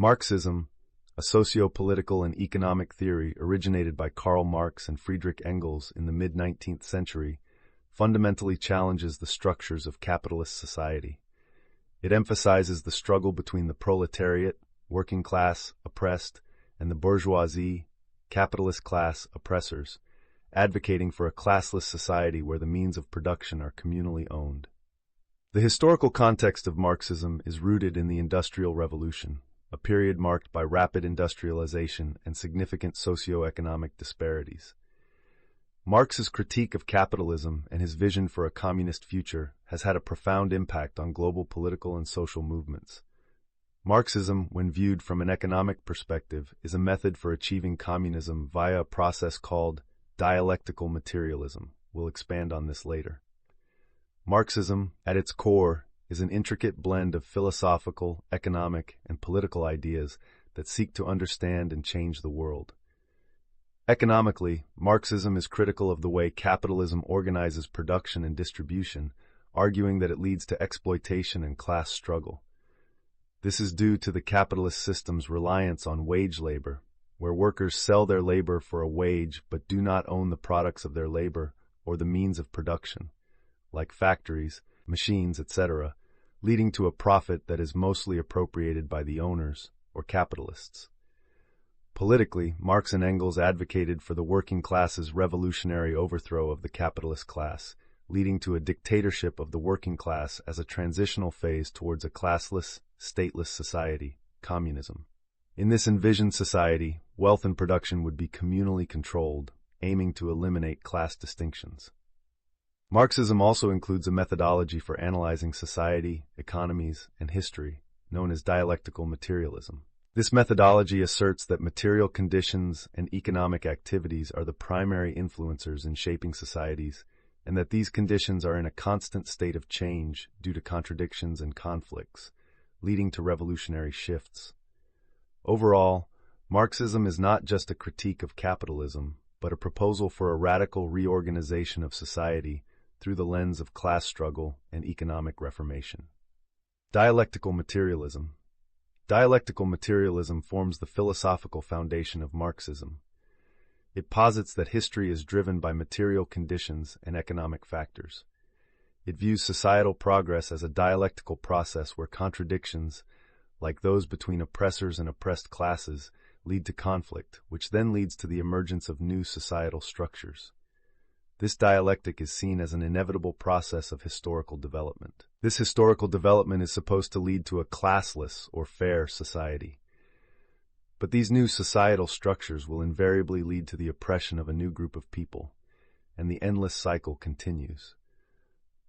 Marxism, a socio-political and economic theory originated by Karl Marx and Friedrich Engels in the mid-19th century, fundamentally challenges the structures of capitalist society. It emphasizes the struggle between the proletariat, working class, oppressed, and the bourgeoisie, capitalist class, oppressors, advocating for a classless society where the means of production are communally owned. The historical context of Marxism is rooted in the Industrial Revolution, a period marked by rapid industrialization and significant socio-economic disparities. Marx's critique of capitalism and his vision for a communist future has had a profound impact on global political and social movements. Marxism, when viewed from an economic perspective, is a method for achieving communism via a process called dialectical materialism. We'll expand on this later. Marxism, at its core, is an intricate blend of philosophical, economic, and political ideas that seek to understand and change the world. Economically, Marxism is critical of the way capitalism organizes production and distribution, arguing that it leads to exploitation and class struggle. This is due to the capitalist system's reliance on wage labor, where workers sell their labor for a wage but do not own the products of their labor or the means of production, like factories, machines, etc., leading to a profit that is mostly appropriated by the owners, or capitalists. Politically, Marx and Engels advocated for the working class's revolutionary overthrow of the capitalist class, leading to a dictatorship of the working class as a transitional phase towards a classless, stateless society, communism. In this envisioned society, wealth and production would be communally controlled, aiming to eliminate class distinctions. Marxism also includes a methodology for analyzing society, economies, and history, known as dialectical materialism. This methodology asserts that material conditions and economic activities are the primary influencers in shaping societies, and that these conditions are in a constant state of change due to contradictions and conflicts, leading to revolutionary shifts. Overall, Marxism is not just a critique of capitalism, but a proposal for a radical reorganization of society through the lens of class struggle and economic reformation. Dialectical materialism. Dialectical materialism forms the philosophical foundation of Marxism. It posits that history is driven by material conditions and economic factors. It views societal progress as a dialectical process where contradictions, like those between oppressors and oppressed classes, lead to conflict, which then leads to the emergence of new societal structures. This dialectic is seen as an inevitable process of historical development. This historical development is supposed to lead to a classless or fair society. But these new societal structures will invariably lead to the oppression of a new group of people, and the endless cycle continues.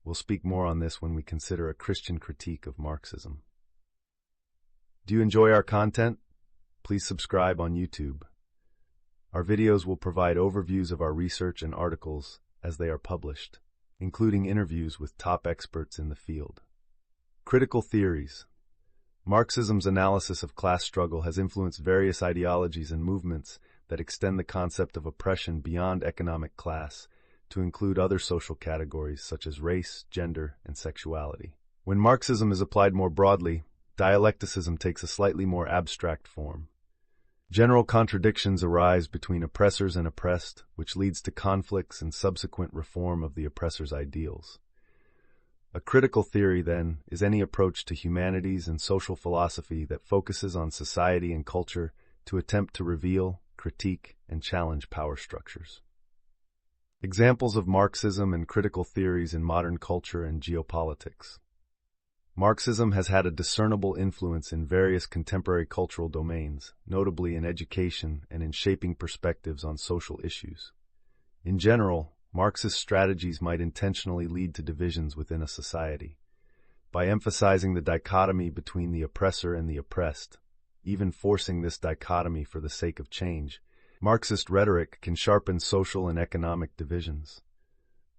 We'll speak more on this when we consider a Christian critique of Marxism. Do you enjoy our content? Please subscribe on YouTube. Our videos will provide overviews of our research and articles as they are published, including interviews with top experts in the field. Critical theories. Marxism's analysis of class struggle has influenced various ideologies and movements that extend the concept of oppression beyond economic class to include other social categories such as race, gender, and sexuality. When Marxism is applied more broadly, dialecticism takes a slightly more abstract form. General contradictions arise between oppressors and oppressed, which leads to conflicts and subsequent reform of the oppressor's ideals. A critical theory, then, is any approach to humanities and social philosophy that focuses on society and culture to attempt to reveal, critique, and challenge power structures. Examples of Marxism and critical theories in modern culture and geopolitics. Marxism has had a discernible influence in various contemporary cultural domains, notably in education and in shaping perspectives on social issues. In general, Marxist strategies might intentionally lead to divisions within a society. By emphasizing the dichotomy between the oppressor and the oppressed, even forcing this dichotomy for the sake of change, Marxist rhetoric can sharpen social and economic divisions.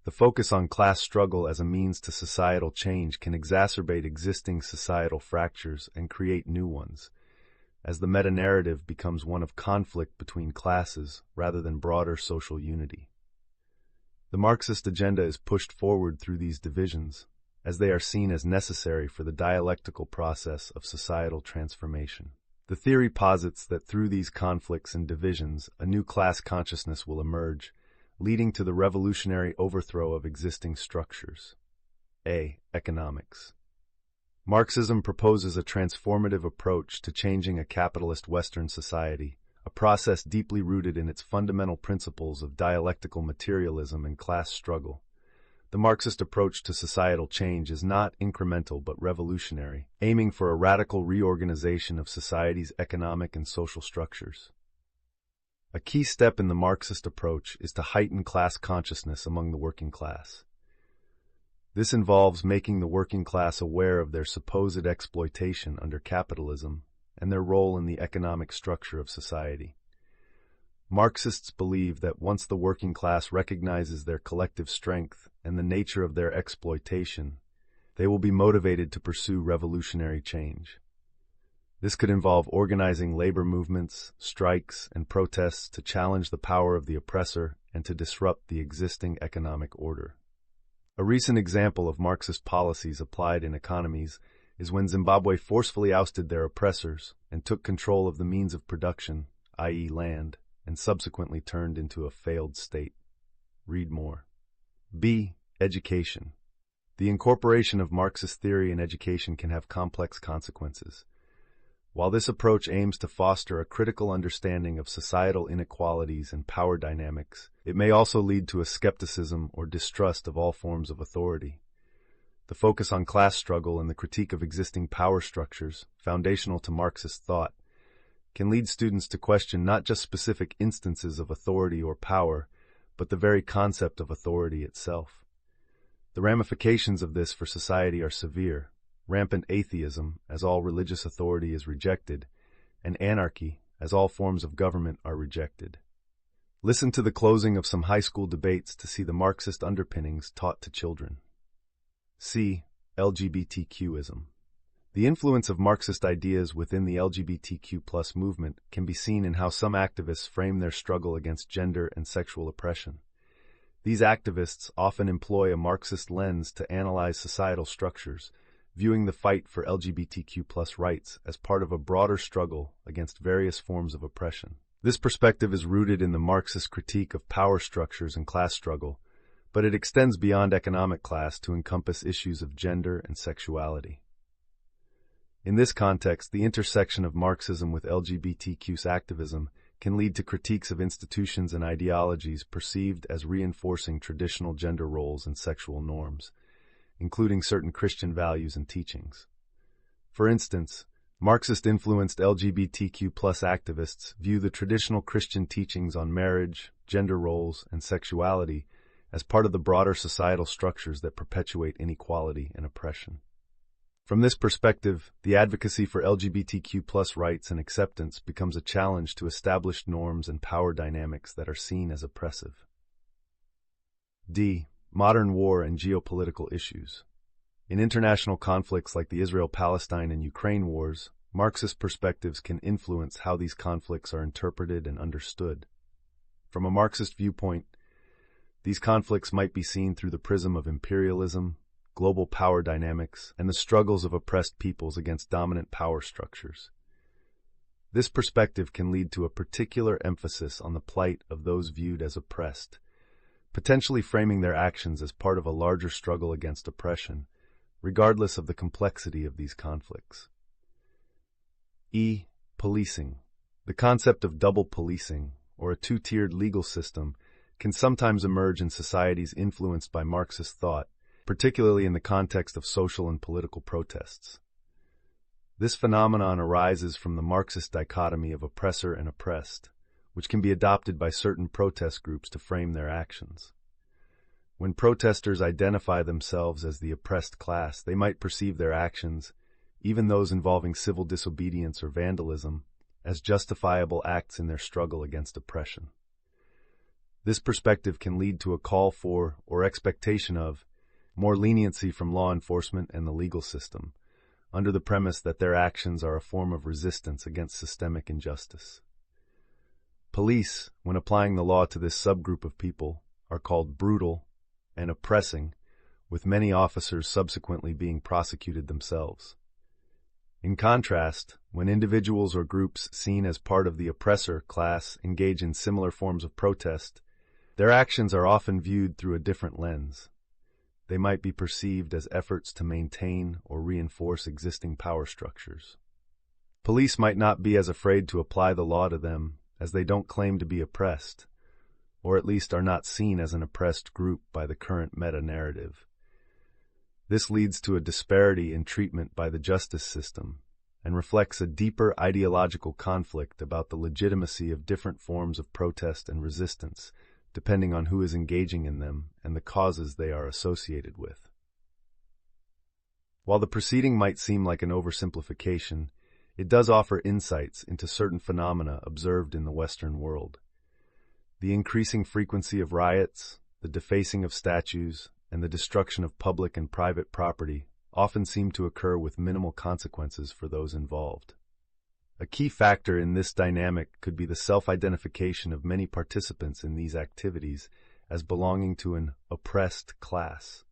The focus on class struggle as a means to societal change can exacerbate existing societal fractures and create new ones, as the meta-narrative becomes one of conflict between classes rather than broader social unity. The Marxist agenda is pushed forward through these divisions, as they are seen as necessary for the dialectical process of societal transformation. The theory posits that through these conflicts and divisions, a new class consciousness will emerge, leading to the revolutionary overthrow of existing structures. A. Economics. Marxism proposes a transformative approach to changing a capitalist Western society, a process deeply rooted in its fundamental principles of dialectical materialism and class struggle. The Marxist approach to societal change is not incremental but revolutionary, aiming for a radical reorganization of society's economic and social structures. A key step in the Marxist approach is to heighten class consciousness among the working class. This involves making the working class aware of their supposed exploitation under capitalism and their role in the economic structure of society. Marxists believe that once the working class recognizes their collective strength and the nature of their exploitation, they will be motivated to pursue revolutionary change. This could involve organizing labor movements, strikes, and protests to challenge the power of the oppressor and to disrupt the existing economic order. A recent example of Marxist policies applied in economies is when Zimbabwe forcefully ousted their oppressors and took control of the means of production, i.e. land, and subsequently turned into a failed state. Read more. B. Education. The incorporation of Marxist theory in education can have complex consequences. While this approach aims to foster a critical understanding of societal inequalities and power dynamics, it may also lead to a skepticism or distrust of all forms of authority. The focus on class struggle and the critique of existing power structures, foundational to Marxist thought, can lead students to question not just specific instances of authority or power, but the very concept of authority itself. The ramifications of this for society are severe. Rampant atheism, as all religious authority is rejected, and anarchy, as all forms of government are rejected. Listen to the closing of some high school debates to see the Marxist underpinnings taught to children. C. LGBTQism. The influence of Marxist ideas within the LGBTQ+ movement can be seen in how some activists frame their struggle against gender and sexual oppression. These activists often employ a Marxist lens to analyze societal structures, viewing the fight for LGBTQ+ rights as part of a broader struggle against various forms of oppression. This perspective is rooted in the Marxist critique of power structures and class struggle, but it extends beyond economic class to encompass issues of gender and sexuality. In this context, the intersection of Marxism with LGBTQ activism can lead to critiques of institutions and ideologies perceived as reinforcing traditional gender roles and sexual norms, including certain Christian values and teachings. For instance, Marxist-influenced LGBTQ+ activists view the traditional Christian teachings on marriage, gender roles, and sexuality as part of the broader societal structures that perpetuate inequality and oppression. From this perspective, the advocacy for LGBTQ+ rights and acceptance becomes a challenge to established norms and power dynamics that are seen as oppressive. D. Modern war and geopolitical issues. In international conflicts like the Israel-Palestine and Ukraine wars, Marxist perspectives can influence how these conflicts are interpreted and understood. From a Marxist viewpoint, these conflicts might be seen through the prism of imperialism, global power dynamics, and the struggles of oppressed peoples against dominant power structures. This perspective can lead to a particular emphasis on the plight of those viewed as oppressed, potentially framing their actions as part of a larger struggle against oppression, regardless of the complexity of these conflicts. E. Policing. The concept of double policing, or a two-tiered legal system, can sometimes emerge in societies influenced by Marxist thought, particularly in the context of social and political protests. This phenomenon arises from the Marxist dichotomy of oppressor and oppressed, which can be adopted by certain protest groups to frame their actions. When protesters identify themselves as the oppressed class, they might perceive their actions, even those involving civil disobedience or vandalism, as justifiable acts in their struggle against oppression. This perspective can lead to a call for, or expectation of, more leniency from law enforcement and the legal system, under the premise that their actions are a form of resistance against systemic injustice. Police, when applying the law to this subgroup of people, are called brutal and oppressing, with many officers subsequently being prosecuted themselves. In contrast, when individuals or groups seen as part of the oppressor class engage in similar forms of protest, their actions are often viewed through a different lens. They might be perceived as efforts to maintain or reinforce existing power structures. Police might not be as afraid to apply the law to them as they don't claim to be oppressed, or at least are not seen as an oppressed group by the current meta-narrative. This leads to a disparity in treatment by the justice system and reflects a deeper ideological conflict about the legitimacy of different forms of protest and resistance, depending on who is engaging in them and the causes they are associated with. While the proceeding might seem like an oversimplification, it does offer insights into certain phenomena observed in the Western world. The increasing frequency of riots, the defacing of statues, and the destruction of public and private property often seem to occur with minimal consequences for those involved. A key factor in this dynamic could be the self-identification of many participants in these activities as belonging to an oppressed class,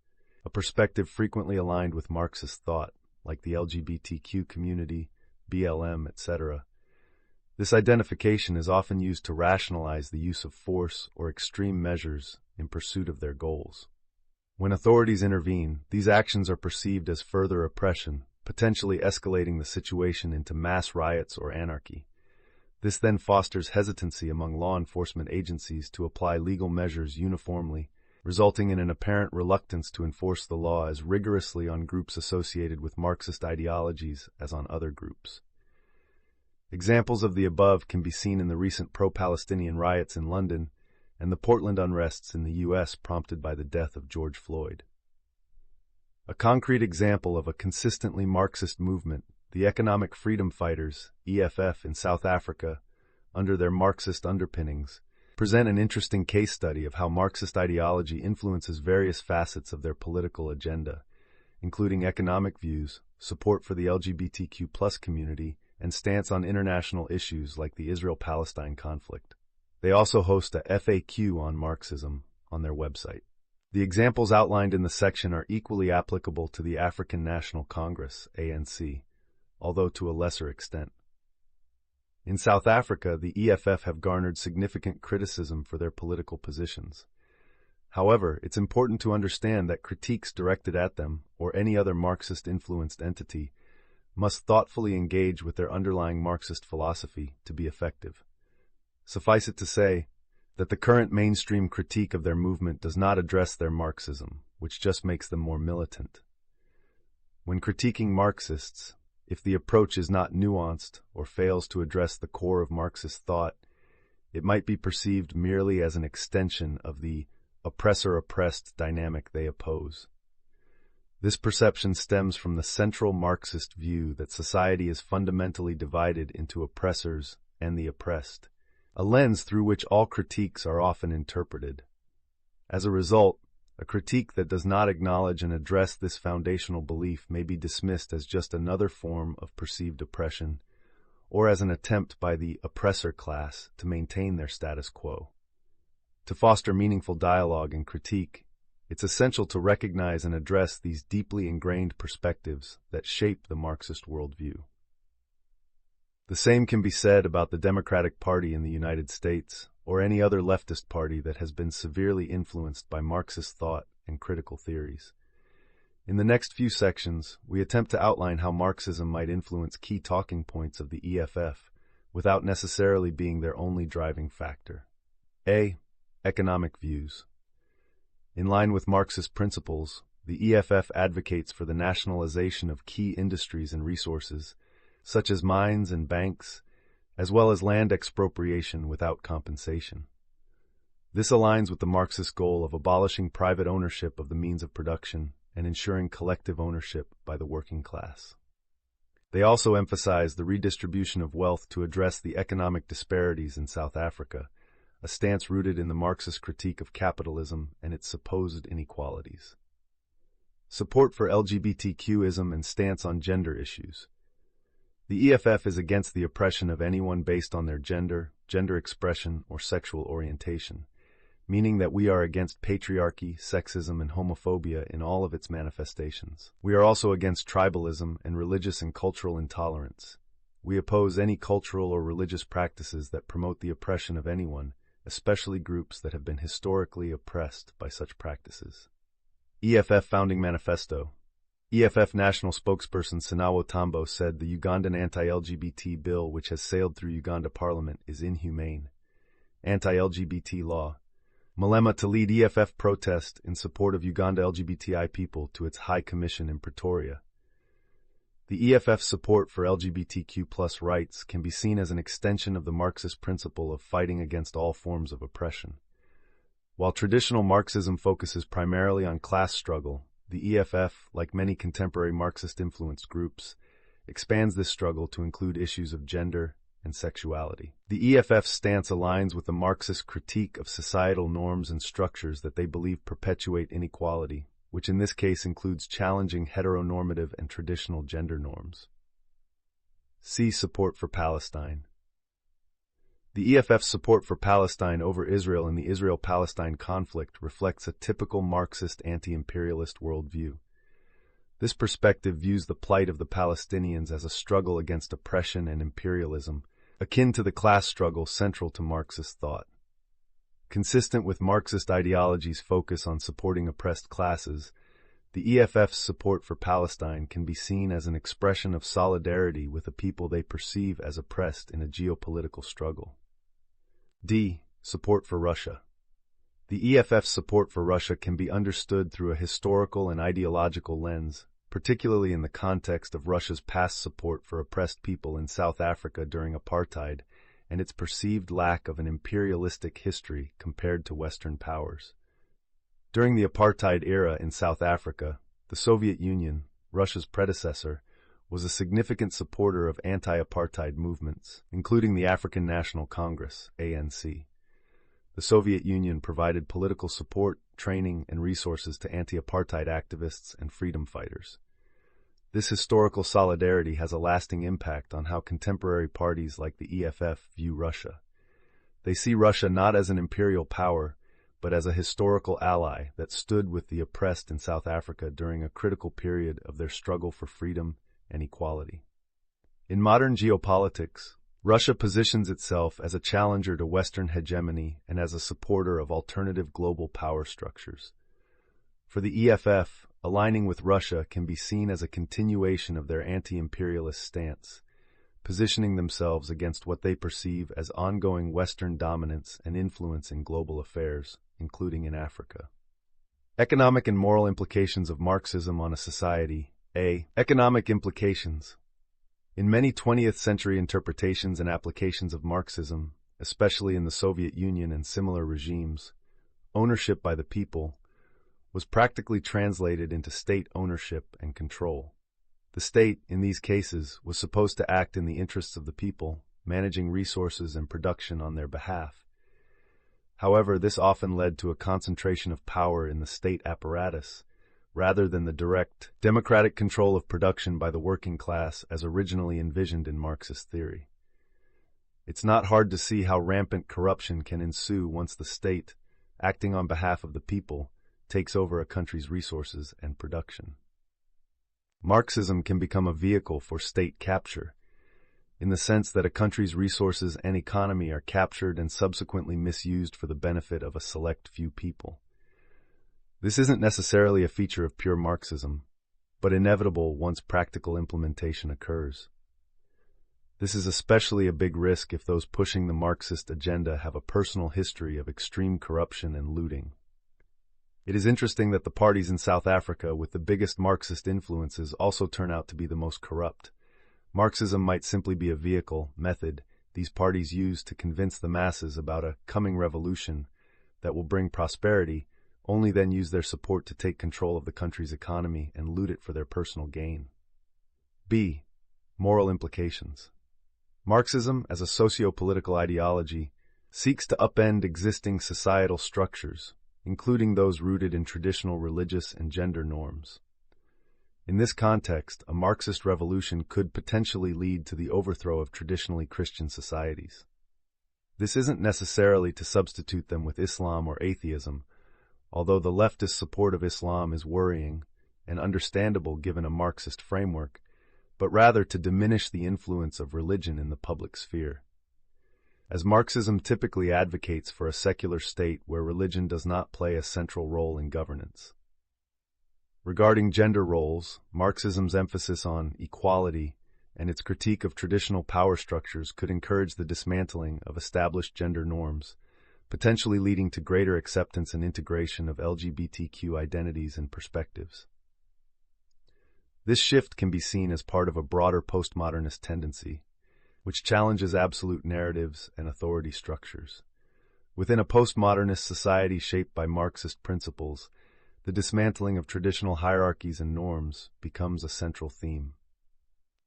a perspective frequently aligned with Marxist thought, like the LGBTQ community, BLM, etc. This identification is often used to rationalize the use of force or extreme measures in pursuit of their goals. When authorities intervene, these actions are perceived as further oppression, potentially escalating the situation into mass riots or anarchy. This then fosters hesitancy among law enforcement agencies to apply legal measures uniformly, resulting in an apparent reluctance to enforce the law as rigorously on groups associated with Marxist ideologies as on other groups. Examples of the above can be seen in the recent pro-Palestinian riots in London and the Portland unrests in the U.S. prompted by the death of George Floyd. A concrete example of a consistently Marxist movement, the Economic Freedom Fighters, EFF, in South Africa, under their Marxist underpinnings, present an interesting case study of how Marxist ideology influences various facets of their political agenda, including economic views, support for the LGBTQ+ community, and stance on international issues like the Israel-Palestine conflict. They also host a FAQ on Marxism on their website. The examples outlined in the section are equally applicable to the African National Congress, ANC, although to a lesser extent. In South Africa, the EFF have garnered significant criticism for their political positions. However, it's important to understand that critiques directed at them, or any other Marxist-influenced entity, must thoughtfully engage with their underlying Marxist philosophy to be effective. Suffice it to say that the current mainstream critique of their movement does not address their Marxism, which just makes them more militant. When critiquing Marxists, if the approach is not nuanced or fails to address the core of Marxist thought, it might be perceived merely as an extension of the oppressor-oppressed dynamic they oppose. This perception stems from the central Marxist view that society is fundamentally divided into oppressors and the oppressed, a lens through which all critiques are often interpreted. As a result, a critique that does not acknowledge and address this foundational belief may be dismissed as just another form of perceived oppression, or as an attempt by the oppressor class to maintain their status quo. To foster meaningful dialogue and critique, it's essential to recognize and address these deeply ingrained perspectives that shape the Marxist worldview. The same can be said about the Democratic Party in the United States, or any other leftist party that has been severely influenced by Marxist thought and critical theories. In the next few sections, we attempt to outline how Marxism might influence key talking points of the EFF without necessarily being their only driving factor. A. Economic views. In line with Marxist principles, the EFF advocates for the nationalization of key industries and resources, such as mines and banks, as well as land expropriation without compensation. This aligns with the Marxist goal of abolishing private ownership of the means of production and ensuring collective ownership by the working class. They also emphasize the redistribution of wealth to address the economic disparities in South Africa, a stance rooted in the Marxist critique of capitalism and its supposed inequalities. Support for LGBTQism and stance on gender issues. The EFF is against the oppression of anyone based on their gender, gender expression, or sexual orientation. meaning that we are against patriarchy, sexism, and homophobia in all of its manifestations. We are also against tribalism and religious and cultural intolerance. We oppose any cultural or religious practices that promote the oppression of anyone, especially groups that have been historically oppressed by such practices. EFF Founding Manifesto. EFF National Spokesperson Sinawo Tambo said the Ugandan anti-LGBT bill which has sailed through Uganda Parliament is inhumane. Anti-LGBT law. Malema to lead EFF protest in support of Uganda LGBTI people to its High Commission in Pretoria. The EFF's support for LGBTQ+ rights can be seen as an extension of the Marxist principle of fighting against all forms of oppression. While traditional Marxism focuses primarily on class struggle, the EFF, like many contemporary Marxist-influenced groups, expands this struggle to include issues of gender and sexuality. The EFF's stance aligns with the Marxist critique of societal norms and structures that they believe perpetuate inequality, which in this case includes challenging heteronormative and traditional gender norms. See support for Palestine. The EFF's support for Palestine over Israel in the Israel-Palestine conflict reflects a typical Marxist anti-imperialist worldview. This perspective views the plight of the Palestinians as a struggle against oppression and imperialism, akin to the class struggle central to Marxist thought. Consistent with Marxist ideology's focus on supporting oppressed classes, the EFF's support for Palestine can be seen as an expression of solidarity with a people they perceive as oppressed in a geopolitical struggle. D. Support for Russia. The EFF's support for Russia can be understood through a historical and ideological lens, particularly in the context of Russia's past support for oppressed people in South Africa during apartheid and its perceived lack of an imperialistic history compared to Western powers. During the apartheid era in South Africa, the Soviet Union, Russia's predecessor, was a significant supporter of anti-apartheid movements, including the African National Congress, ANC. The Soviet Union provided political support, training, and resources to anti-apartheid activists and freedom fighters. This historical solidarity has a lasting impact on how contemporary parties like the EFF view Russia. They see Russia not as an imperial power, but as a historical ally that stood with the oppressed in South Africa during a critical period of their struggle for freedom and equality. In modern geopolitics, Russia positions itself as a challenger to Western hegemony and as a supporter of alternative global power structures. For the EFF, aligning with Russia can be seen as a continuation of their anti-imperialist stance, positioning themselves against what they perceive as ongoing Western dominance and influence in global affairs, including in Africa. Economic and moral implications of Marxism on a society. A. Economic implications. In many 20th century interpretations and applications of Marxism, especially in the Soviet Union and similar regimes, ownership by the people was practically translated into state ownership and control. The state, in these cases, was supposed to act in the interests of the people, managing resources and production on their behalf. However, this often led to a concentration of power in the state apparatus, rather than the direct, democratic control of production by the working class as originally envisioned in Marxist theory. It's not hard to see how rampant corruption can ensue once the state, acting on behalf of the people, takes over a country's resources and production. Marxism can become a vehicle for state capture, in the sense that a country's resources and economy are captured and subsequently misused for the benefit of a select few people. This isn't necessarily a feature of pure Marxism, but inevitable once practical implementation occurs. This is especially a big risk if those pushing the Marxist agenda have a personal history of extreme corruption and looting. It is interesting that the parties in South Africa with the biggest Marxist influences also turn out to be the most corrupt. Marxism might simply be a vehicle, method, these parties use to convince the masses about a coming revolution that will bring prosperity, only then use their support to take control of the country's economy and loot it for their personal gain. B. Moral implications. Marxism, as a socio-political ideology, seeks to upend existing societal structures, including those rooted in traditional religious and gender norms. In this context, a Marxist revolution could potentially lead to the overthrow of traditionally Christian societies. This isn't necessarily to substitute them with Islam or atheism, although the leftist support of Islam is worrying and understandable given a Marxist framework, but rather to diminish the influence of religion in the public sphere. As Marxism typically advocates for a secular state where religion does not play a central role in governance. Regarding gender roles, Marxism's emphasis on equality and its critique of traditional power structures could encourage the dismantling of established gender norms, potentially leading to greater acceptance and integration of LGBTQ identities and perspectives. This shift can be seen as part of a broader postmodernist tendency, which challenges absolute narratives and authority structures. Within a postmodernist society shaped by Marxist principles, the dismantling of traditional hierarchies and norms becomes a central theme.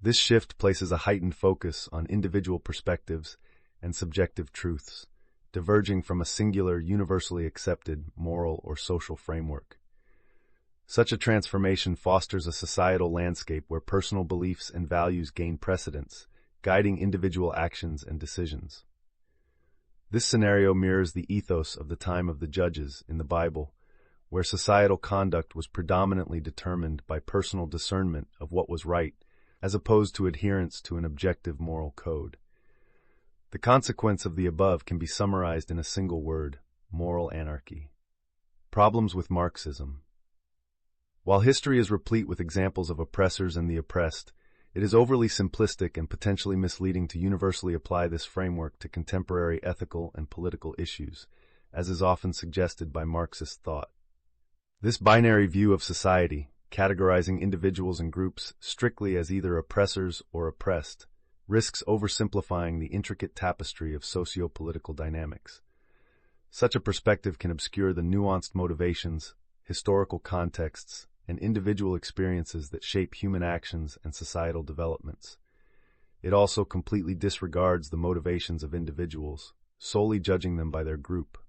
This shift places a heightened focus on individual perspectives and subjective truths, diverging from a singular, universally accepted moral or social framework. Such a transformation fosters a societal landscape where personal beliefs and values gain precedence, guiding individual actions and decisions. This scenario mirrors the ethos of the time of the judges in the Bible, where societal conduct was predominantly determined by personal discernment of what was right, as opposed to adherence to an objective moral code. The consequence of the above can be summarized in a single word: moral anarchy. Problems with Marxism. While history is replete with examples of oppressors and the oppressed, it is overly simplistic and potentially misleading to universally apply this framework to contemporary ethical and political issues, as is often suggested by Marxist thought. This binary view of society, categorizing individuals and groups strictly as either oppressors or oppressed, risks oversimplifying the intricate tapestry of socio-political dynamics. Such a perspective can obscure the nuanced motivations, historical contexts, and individual experiences that shape human actions and societal developments. It also completely disregards the motivations of individuals, solely judging them by their group.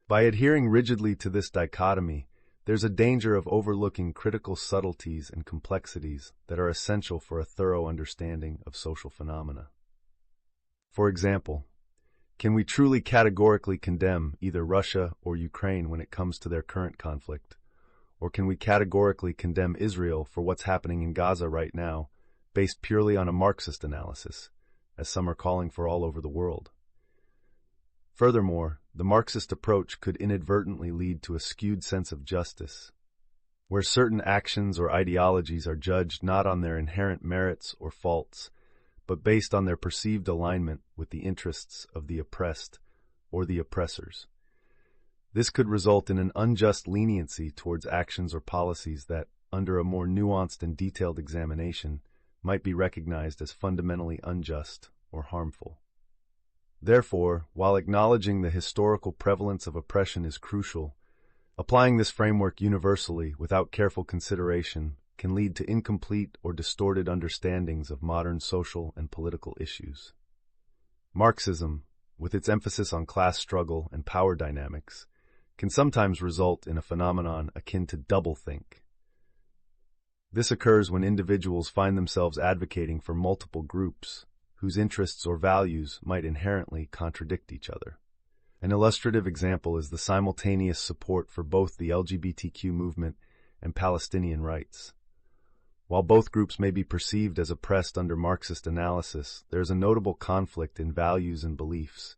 By adhering rigidly to this dichotomy, there's a danger of overlooking critical subtleties and complexities that are essential for a thorough understanding of social phenomena. For example, can we truly categorically condemn either Russia or Ukraine when it comes to their current conflict? Or can we categorically condemn Israel for what's happening in Gaza right now, based purely on a Marxist analysis, as some are calling for all over the world? Furthermore, the Marxist approach could inadvertently lead to a skewed sense of justice, where certain actions or ideologies are judged not on their inherent merits or faults, but based on their perceived alignment with the interests of the oppressed or the oppressors. This could result in an unjust leniency towards actions or policies that, under a more nuanced and detailed examination, might be recognized as fundamentally unjust or harmful. Therefore, while acknowledging the historical prevalence of oppression is crucial, applying this framework universally without careful consideration can lead to incomplete or distorted understandings of modern social and political issues. Marxism, with its emphasis on class struggle and power dynamics, can sometimes result in a phenomenon akin to doublethink. This occurs when individuals find themselves advocating for multiple groups whose interests or values might inherently contradict each other. An illustrative example is the simultaneous support for both the LGBTQ movement and Palestinian rights. While both groups may be perceived as oppressed under Marxist analysis, there is a notable conflict in values and beliefs,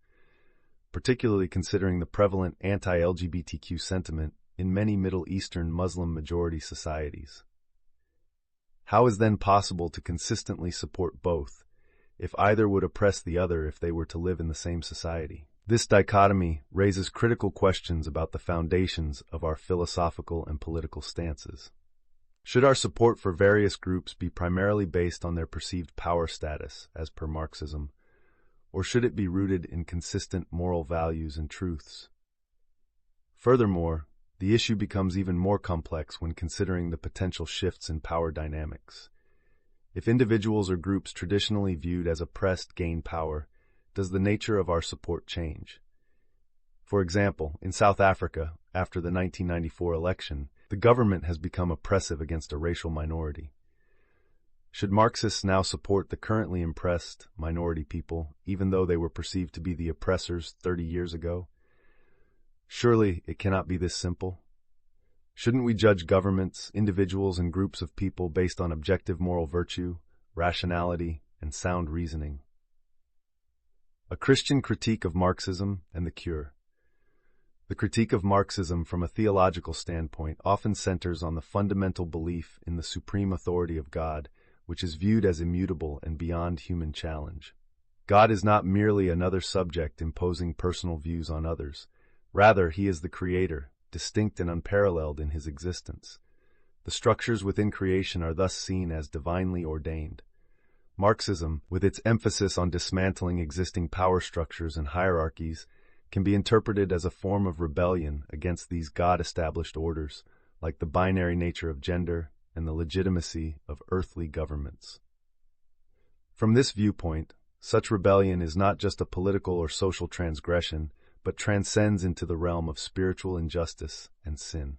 particularly considering the prevalent anti-LGBTQ sentiment in many Middle Eastern Muslim-majority societies. How is then possible to consistently support both, if either would oppress the other if they were to live in the same society? This dichotomy raises critical questions about the foundations of our philosophical and political stances. Should our support for various groups be primarily based on their perceived power status, as per Marxism, or should it be rooted in consistent moral values and truths? Furthermore, the issue becomes even more complex when considering the potential shifts in power dynamics. If individuals or groups traditionally viewed as oppressed gain power, does the nature of our support change? For example, in South Africa, after the 1994 election, the government has become oppressive against a racial minority. Should Marxists now support the currently oppressed minority people, even though they were perceived to be the oppressors 30 years ago? Surely it cannot be this simple. Shouldn't we judge governments, individuals, and groups of people based on objective moral virtue, rationality, and sound reasoning? A Christian critique of Marxism and the cure. The critique of Marxism from a theological standpoint often centers on the fundamental belief in the supreme authority of God, which is viewed as immutable and beyond human challenge. God is not merely another subject imposing personal views on others. Rather, he is the creator, distinct and unparalleled in his existence. The structures within creation are thus seen as divinely ordained. Marxism, with its emphasis on dismantling existing power structures and hierarchies, can be interpreted as a form of rebellion against these God-established orders, like the binary nature of gender and the legitimacy of earthly governments. From this viewpoint, such rebellion is not just a political or social transgression, but transcends into the realm of spiritual injustice and sin.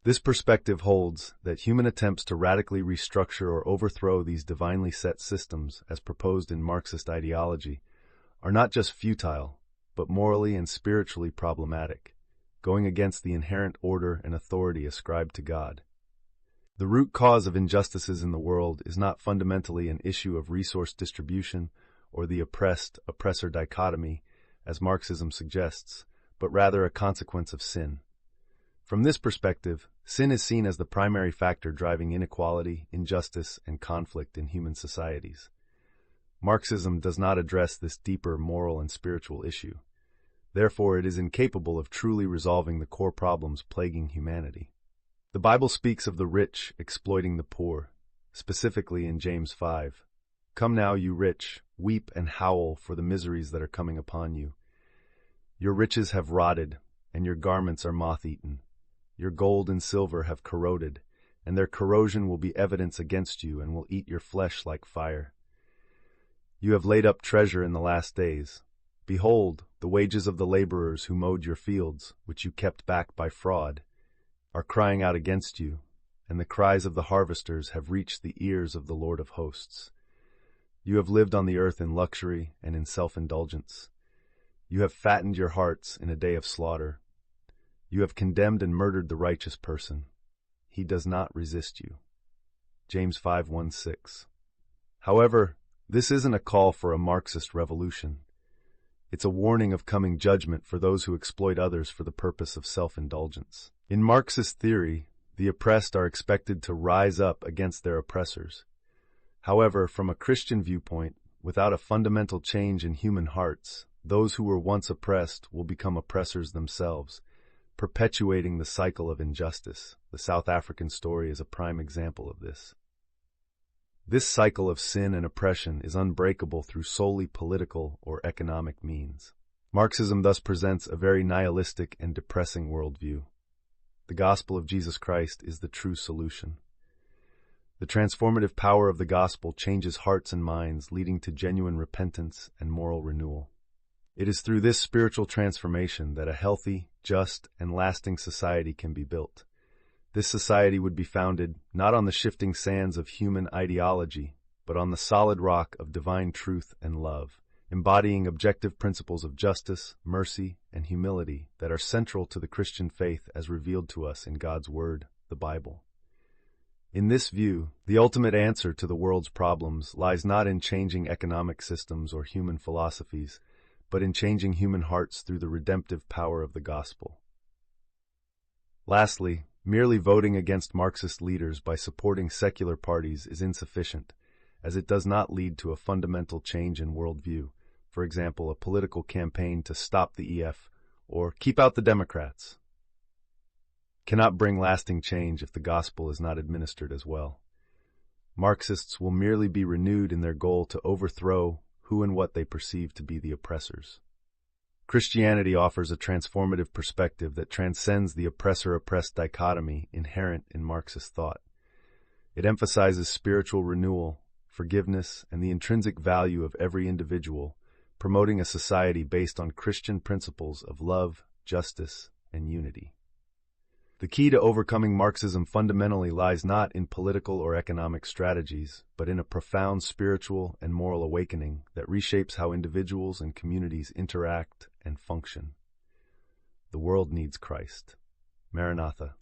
This perspective holds that human attempts to radically restructure or overthrow these divinely set systems, as proposed in Marxist ideology, are not just futile, but morally and spiritually problematic, going against the inherent order and authority ascribed to God. The root cause of injustices in the world is not fundamentally an issue of resource distribution or the oppressed-oppressor dichotomy, as Marxism suggests, but rather a consequence of sin. From this perspective, sin is seen as the primary factor driving inequality, injustice, and conflict in human societies. Marxism does not address this deeper moral and spiritual issue. Therefore, it is incapable of truly resolving the core problems plaguing humanity. The Bible speaks of the rich exploiting the poor, specifically in James 5. Come now, you rich, weep and howl for the miseries that are coming upon you. Your riches have rotted, and your garments are moth-eaten. Your gold and silver have corroded, and their corrosion will be evidence against you and will eat your flesh like fire. You have laid up treasure in the last days. Behold, the wages of the laborers who mowed your fields, which you kept back by fraud, are crying out against you, and the cries of the harvesters have reached the ears of the Lord of hosts. You have lived on the earth in luxury and in self-indulgence. You have fattened your hearts in a day of slaughter. You have condemned and murdered the righteous person. He does not resist you. James 5:1-6. However, this isn't a call for a Marxist revolution. It's a warning of coming judgment for those who exploit others for the purpose of self-indulgence. In Marxist theory, the oppressed are expected to rise up against their oppressors. However, from a Christian viewpoint, without a fundamental change in human hearts, those who were once oppressed will become oppressors themselves, perpetuating the cycle of injustice. The South African story is a prime example of this. This cycle of sin and oppression is unbreakable through solely political or economic means. Marxism thus presents a very nihilistic and depressing worldview. The gospel of Jesus Christ is the true solution. The transformative power of the gospel changes hearts and minds, leading to genuine repentance and moral renewal. It is through this spiritual transformation that a healthy, just, and lasting society can be built. This society would be founded not on the shifting sands of human ideology, but on the solid rock of divine truth and love, embodying objective principles of justice, mercy, and humility that are central to the Christian faith as revealed to us in God's Word, the Bible. In this view, the ultimate answer to the world's problems lies not in changing economic systems or human philosophies, but in changing human hearts through the redemptive power of the gospel. Lastly, merely voting against Marxist leaders by supporting secular parties is insufficient, as it does not lead to a fundamental change in worldview. For example, a political campaign to stop the EF or keep out the Democrats cannot bring lasting change if the gospel is not administered as well. Marxists will merely be renewed in their goal to overthrow who and what they perceive to be the oppressors. Christianity offers a transformative perspective that transcends the oppressor-oppressed dichotomy inherent in Marxist thought. It emphasizes spiritual renewal, forgiveness, and the intrinsic value of every individual, promoting a society based on Christian principles of love, justice, and unity. The key to overcoming Marxism fundamentally lies not in political or economic strategies, but in a profound spiritual and moral awakening that reshapes how individuals and communities interact and function. The world needs Christ. Maranatha.